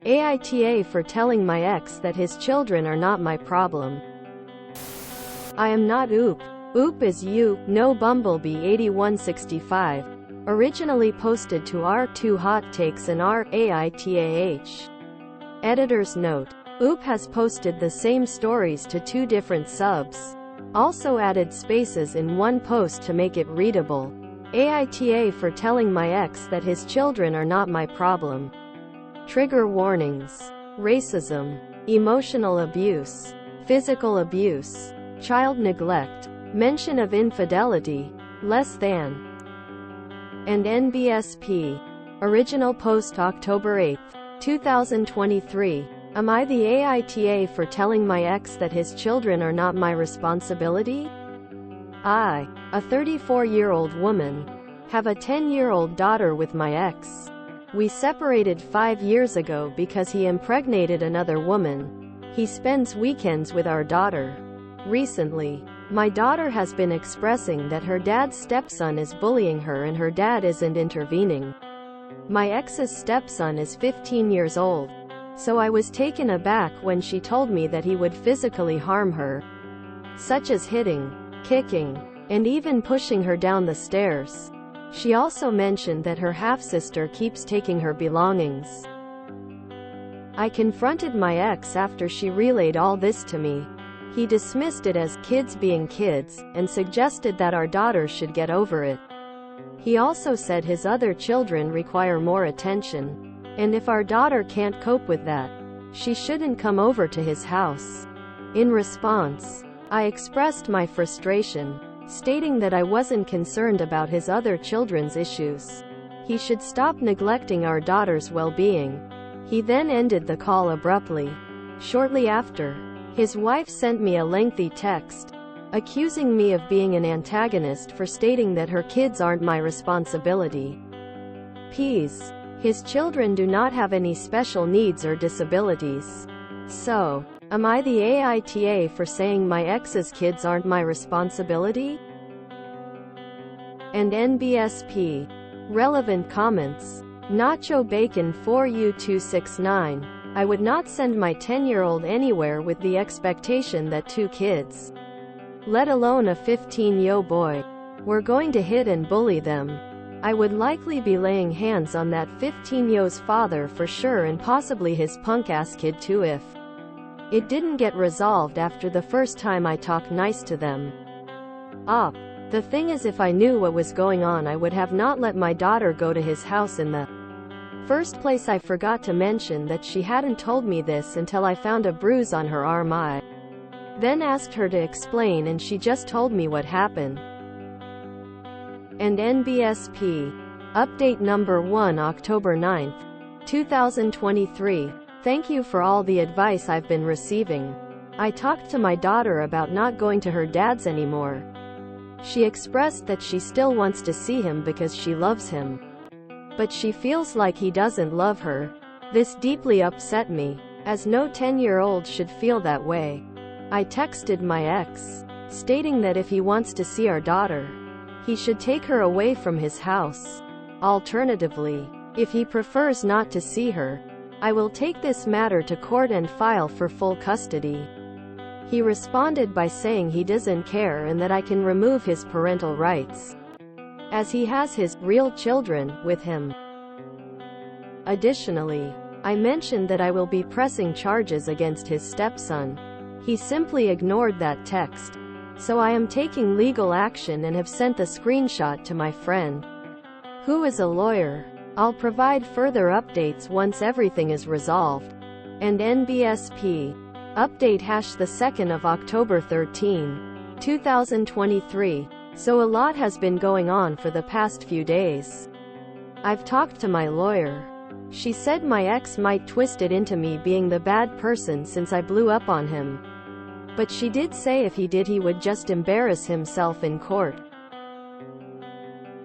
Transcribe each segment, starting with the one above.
AITA for telling my ex that his children are not my problem. I am not Oop. Oop is you, no Bumblebee 8165. Originally posted to R2 Hot Takes and RAITAH. Editor's note. Oop has posted the same stories to 2 different subs. Also added spaces in one post to make it readable. AITA for telling my ex that his children are not my problem. Trigger warnings. Racism. Emotional abuse. Physical abuse. Child neglect. Mention of infidelity. Less than. And NBSP. Original post October 8, 2023. Am I the AITA for telling my ex that his children are not my responsibility? I, a 34-year-old woman, have a 10-year-old daughter with my ex. We separated 5 years ago because he impregnated another woman. He spends weekends with our daughter. Recently, my daughter has been expressing that her dad's stepson is bullying her and her dad isn't intervening. My ex's stepson is 15 years old, so I was taken aback when she told me that he would physically harm her, such as hitting, kicking, and even pushing her down the stairs. She also mentioned that her half-sister keeps taking her belongings. I confronted my ex after she relayed all this to me. He dismissed it as kids being kids, and suggested that our daughter should get over it. He also said his other children require more attention, and if our daughter can't cope with that, she shouldn't come over to his house. In response, I expressed my frustration, stating that I wasn't concerned about his other children's issues. He should stop neglecting our daughter's well-being. He then ended the call abruptly. Shortly after, his wife sent me a lengthy text, accusing me of being an antagonist for stating that her kids aren't my responsibility. Ps. His children do not have any special needs or disabilities. So, am I the AITA for saying my ex's kids aren't my responsibility? And NBSP. Relevant comments. Nacho Bacon 4U269. I would not send my 10-year-old anywhere with the expectation that 2 kids, let alone a 15-year-old boy, were going to hit and bully them. I would likely be laying hands on that 15-year-old's father for sure, and possibly his punk-ass kid too if it didn't get resolved after the first time I talked nice to them. The thing is, if I knew what was going on, I would have not let my daughter go to his house in the first place. I forgot to mention that she hadn't told me this until I found a bruise on her arm. I then asked her to explain, and she just told me what happened. And NBSP. Update number 1 October 9, 2023. Thank you for all the advice I've been receiving. I talked to my daughter about not going to her dad's anymore. She expressed that she still wants to see him because she loves him, but she feels like he doesn't love her. This deeply upset me, as no 10-year-old should feel that way. I texted my ex, stating that if he wants to see our daughter, he should take her away from his house. Alternatively, if he prefers not to see her, I will take this matter to court and file for full custody. He responded by saying he doesn't care and that I can remove his parental rights, as he has his real children with him. Additionally, I mentioned that I will be pressing charges against his stepson. He simply ignored that text. So I am taking legal action and have sent the screenshot to my friend, who is a lawyer. I'll provide further updates once everything is resolved. And NBSP. Update the 2nd of October 13, 2023. So a lot has been going on for the past few days. I've talked to my lawyer. She said my ex might twist it into me being the bad person since I blew up on him. But she did say if he did, he would just embarrass himself in court.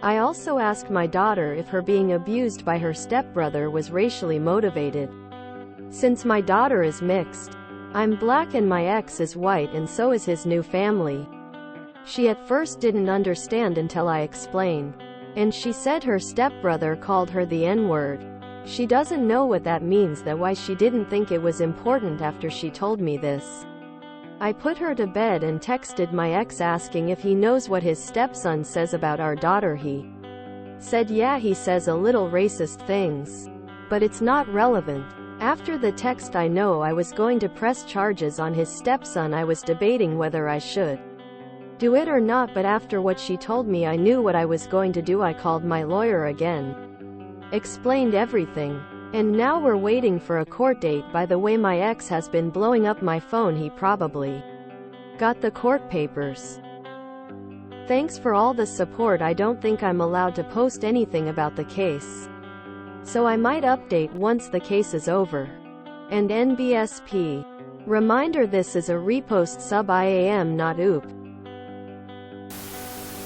I also asked my daughter if her being abused by her stepbrother was racially motivated. Since my daughter is mixed, I'm black and my ex is white, and so is his new family. She at first didn't understand until I explained, and she said her stepbrother called her the N-word. She doesn't know what that means, that why she didn't think it was important after she told me this. I put her to bed and texted my ex asking if he knows what his stepson says about our daughter. He said yeah, he says a little racist things. But it's not relevant. After the text I know I was going to press charges on his stepson. I was debating whether I should do it or not, but after what she told me I knew what I was going to do. I called my lawyer again, explained everything, and now we're waiting for a court date. By the way, my ex has been blowing up my phone. He probably got the court papers. Thanks for all the support. I don't think I'm allowed to post anything about the case, so I might update once the case is over. And NBSP. Reminder: this is a repost, sub IAM, not oop.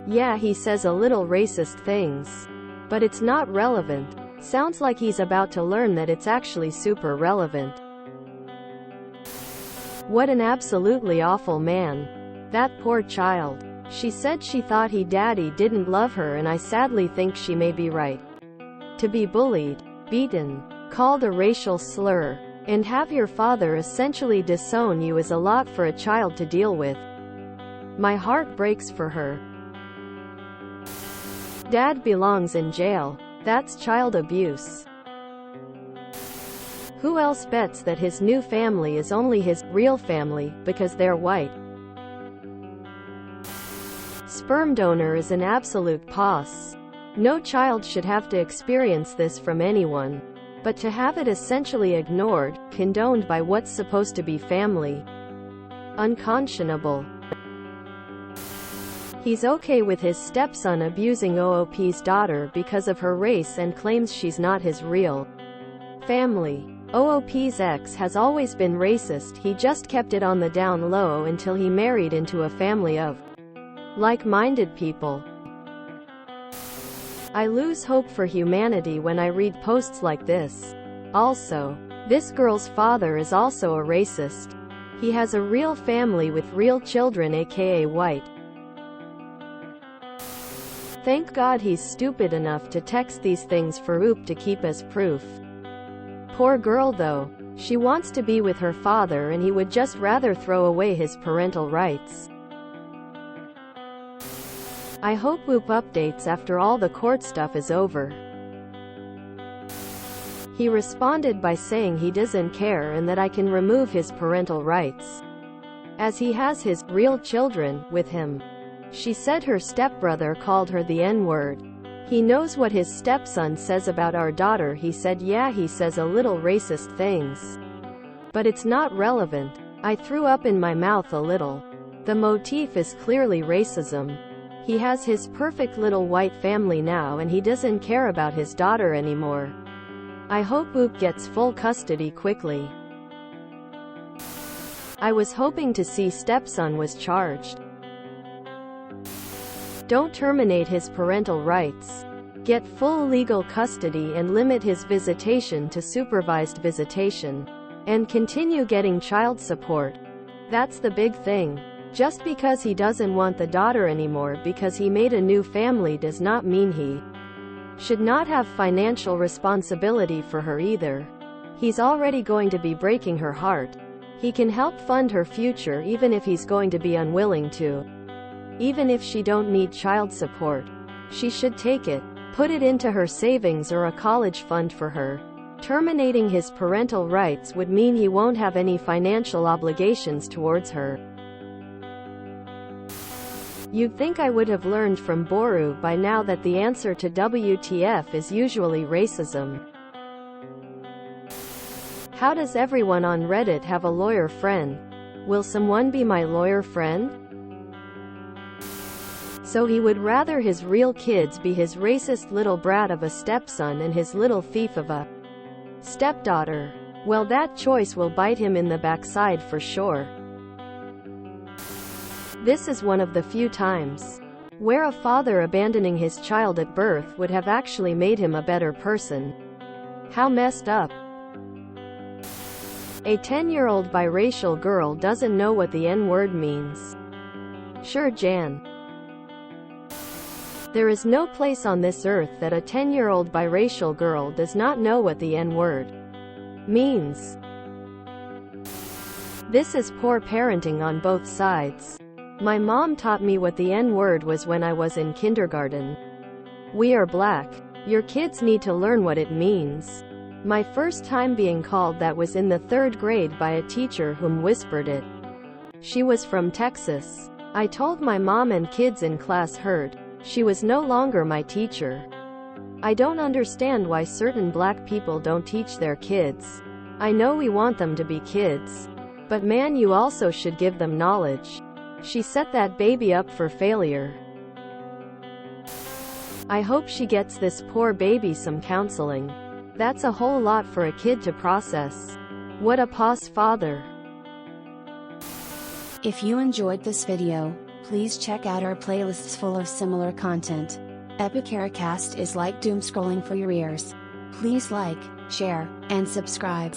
Yeah, he says a little racist things. But it's not relevant. Sounds like he's about to learn that it's actually super relevant. What an absolutely awful man. That poor child. She said she thought daddy didn't love her, and I sadly think she may be right. To be bullied, beaten, called a racial slur, and have your father essentially disown you is a lot for a child to deal with. My heart breaks for her. Dad belongs in jail. That's child abuse. Who else bets that his new family is only his real family because they're white? Sperm donor is an absolute pos. No child should have to experience this from anyone. But to have it essentially ignored, condoned by what's supposed to be family. Unconscionable. He's okay with his stepson abusing OOP's daughter because of her race and claims she's not his real family. OOP's ex has always been racist. He just kept it on the down low until he married into a family of like-minded people. I lose hope for humanity when I read posts like this. Also, this girl's father is also a racist. He has a real family with real children, aka white. Thank God he's stupid enough to text these things for oop to keep as proof. Poor girl though. She wants to be with her father and he would just rather throw away his parental rights. I hope oop updates after all the court stuff is over. He responded by saying he doesn't care and that I can remove his parental rights, as he has his real children with him. She said her stepbrother called her the N-word. He knows what his stepson says about our daughter. He said yeah, he says a little racist things. But it's not relevant. I threw up in my mouth a little. The motif is clearly racism. He has his perfect little white family now and he doesn't care about his daughter anymore. I hope oop gets full custody quickly. I was hoping to see stepson was charged. Don't terminate his parental rights. Get full legal custody and limit his visitation to supervised visitation. And continue getting child support. That's the big thing. Just because he doesn't want the daughter anymore because he made a new family does not mean he should not have financial responsibility for her either. He's already going to be breaking her heart. He can help fund her future even if he's going to be unwilling to. Even if she don't need child support, she should take it, put it into her savings or a college fund for her. Terminating his parental rights would mean he won't have any financial obligations towards her. You'd think I would have learned from Boru by now that the answer to WTF is usually racism. How does everyone on Reddit have a lawyer friend? Will someone be my lawyer friend? So he would rather his real kids be his racist little brat of a stepson and his little thief of a stepdaughter. Well, that choice will bite him in the backside for sure. This is one of the few times where a father abandoning his child at birth would have actually made him a better person. How messed up. A 10-year-old biracial girl doesn't know what the N-word means. Sure, Jan. There is no place on this earth that a 10-year-old biracial girl does not know what the N-word means. This is poor parenting on both sides. My mom taught me what the N-word was when I was in kindergarten. We are black. Your kids need to learn what it means. My first time being called that was in the 3rd grade by a teacher whom whispered it. She was from Texas. I told my mom and kids in class heard. She was no longer my teacher. I don't understand why certain black people don't teach their kids. I know we want them to be kids. But man, you also should give them knowledge. She set that baby up for failure. I hope she gets this poor baby some counseling. That's a whole lot for a kid to process. What a pause, father. If you enjoyed this video, please check out our playlists full of similar content. Epicaricast is like doom scrolling for your ears. Please like, share, and subscribe.